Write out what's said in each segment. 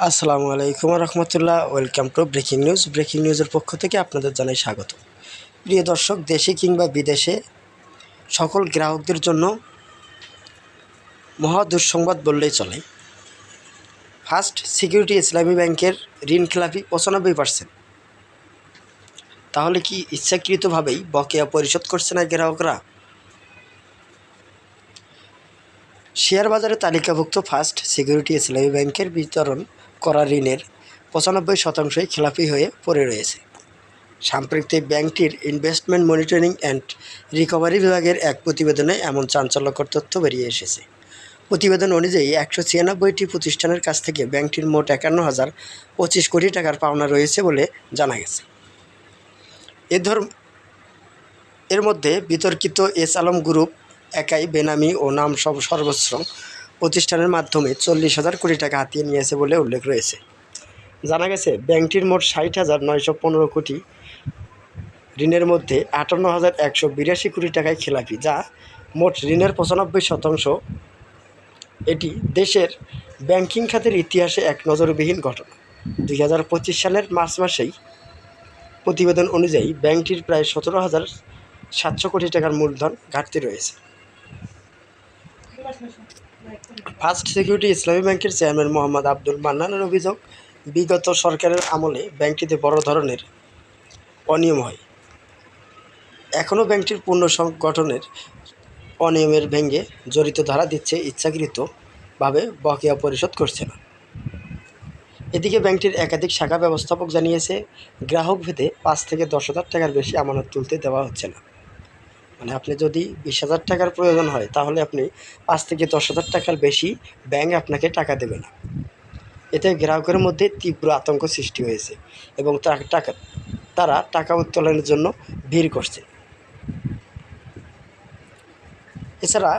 আসসালামু আলাইকুম রহমতুল্লাহ। Welcome to breaking news. Breaking নিউজের পক্ষ থেকে আপনাদের জানাই স্বাগত। প্রিয় দর্শক, দেশে কিংবা বিদেশে সকল গ্রাহকদের জন্য মহা দুঃসংবাদ বললেই চলে। ফার্স্ট সিকিউরিটি ইসলামী ব্যাংকের ঋণ খেলাপি 95%। তাহলে কি ইচ্ছাকৃতভাবেই বকেয়া পরিশোধ করছে না গ্রাহকরা? শেয়ার বাজারে তালিকাভুক্ত ফার্স্ট সিকিউরিটি ইসলামী ব্যাংকের বিতরণ করা ঋণের 95%ই খেলাপি হয়ে পড়ে রয়েছে। সাম্প্রতিক ব্যাংকটির ইনভেস্টমেন্ট মনিটরিং অ্যান্ড রিকভারি বিভাগের এক প্রতিবেদনে এমন চাঞ্চল্যকর তথ্য বেরিয়ে এসেছে। প্রতিবেদন অনুযায়ী 196টি প্রতিষ্ঠানের কাছ থেকে ব্যাংকটির মোট 51,025 কোটি টাকার পাওনা রয়েছে বলে জানা গেছে। এর মধ্যে বিতর্কিত এস আলম গ্রুপ একাই বেনামি ও নাম সর্বস্ব প্রতিষ্ঠানের মাধ্যমে 40,000 কোটি টাকা হাতিয়ে নিয়েছে বলে উল্লেখ রয়েছে। জানা গেছে, ব্যাংকটির মোট 60,915 কোটি ঋণের মধ্যে 58,182 কোটি টাকায় খেলাপি, যা মোট ঋণের 95%। এটি দেশের ব্যাংকিং খাতের ইতিহাসে এক নজিরবিহীন ঘটনা। 2025 সালের মার্চ মাসেই প্রতিবেদন অনুযায়ী ব্যাংকটির প্রায় 17,700 কোটি টাকার মূলধন ঘাটতি রয়েছে। ফার্স্ট সিকিউরিটি ইসলামী ব্যাংকের চেয়ারম্যান মোহাম্মদ আব্দুল মান্নানের অভিযোগ, বিগত সরকারের আমলে ব্যাংকটিতে বড় ধরনের অনিয়ম হয়। এখনও ব্যাংকটির পূর্ণ সংগঠনের অনিয়মের ভেঙে জড়িত ধারা দিচ্ছে, ইচ্ছাকৃতভাবে বকেয়া পরিশোধ করছে না। এদিকে ব্যাংকটির একাধিক শাখা ব্যবস্থাপক জানিয়েছে, গ্রাহক ভেদে 5 থেকে 10,000 টাকার বেশি আমানত তুলতে দেওয়া হচ্ছে না। মানে আপনি যদি 20,000 টাকার প্রয়োজন হয়, তাহলে আপনি 5 থেকে 10,000 টাকার বেশি ব্যাংক আপনাকে টাকা দেবে না। এতে গ্রাহকের মধ্যে তীব্র আতঙ্ক সৃষ্টি হয়েছে এবং তারা টাকা উত্তোলনের জন্য ভিড় করছে। এছাড়া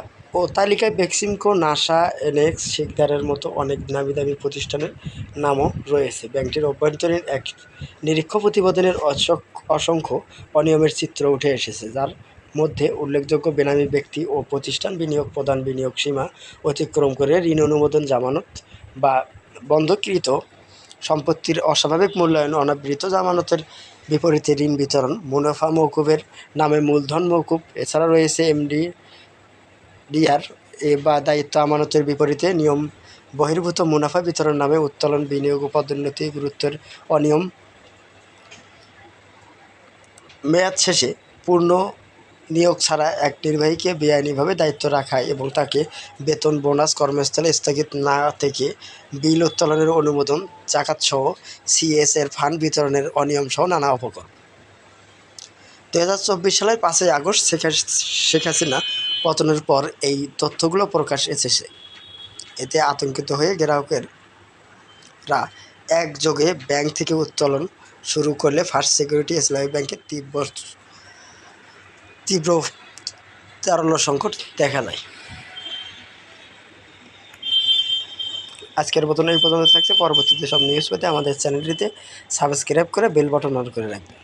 তালিকায় বেক্সিমকো, নাসা, এনএক্স, শিকদারের মতো অনেক নামি-দামি প্রতিষ্ঠানের নামও রয়েছে। ব্যাংকটির অভ্যন্তরীণ এক নিরীক্ষ প্রতিবেদনের অসংখ্য অনিয়মের চিত্র উঠে এসেছে, যার মধ্যে উল্লেখযোগ্য বেনামি ব্যক্তি ও প্রতিষ্ঠান বিনিয়োগ প্রদান, বিনিয়োগ সীমা অতিক্রম করে ঋণ অনুমোদন, জামানত বা বন্ধকৃত সম্পত্তির অস্বাভাবিক মূল্যায়ন, অনাবৃত জামানতের বিপরীতে ঋণ বিতরণ, মুনাফা মওকুফের নামে মূলধন মওকুফ। এছাড়া রয়েছে এমডিআর বা দায়িত্ব আমানতের বিপরীতে নিয়ম বহির্ভূত মুনাফা বিতরণ নামে উত্তোলন, বিনিয়োগ ও পদোন্নতি গুরুত্বের অনিয়ম, মেয়াদ শেষে পূর্ণ নিয়োগ ছাড়া এক নির্বাহীকে বেআইনিভাবে দায়িত্ব রাখা এবং তাকে বেতন, বোনাস, কর্মস্থলে স্থগিত না থেকে বিল উত্তোলনের অনুমোদন, জাকাতসহ সিএসএর ফান্ড বিতরণের অনিয়মসহ নানা অপকর্ম। 2024 সালের 5ই আগস্ট শেখ হাসিনা পতনের পর এই তথ্যগুলো প্রকাশ এসেছে। এতে আতঙ্কিত হয়ে গ্রাহকেরা একযোগে ব্যাংক থেকে উত্তোলন শুরু করলে ফার্স্ট সিকিউরিটি ইসলামী ব্যাংকের তীব্র তারল্য সংকট দেখা যায়। আজকের মতন এই পর্যন্ত থাকছে। পরবর্তীতে সব নিউজ পেতে আমাদের চ্যানেলটিতে সাবস্ক্রাইব করে বেল বাটন অন করে রাখবেন।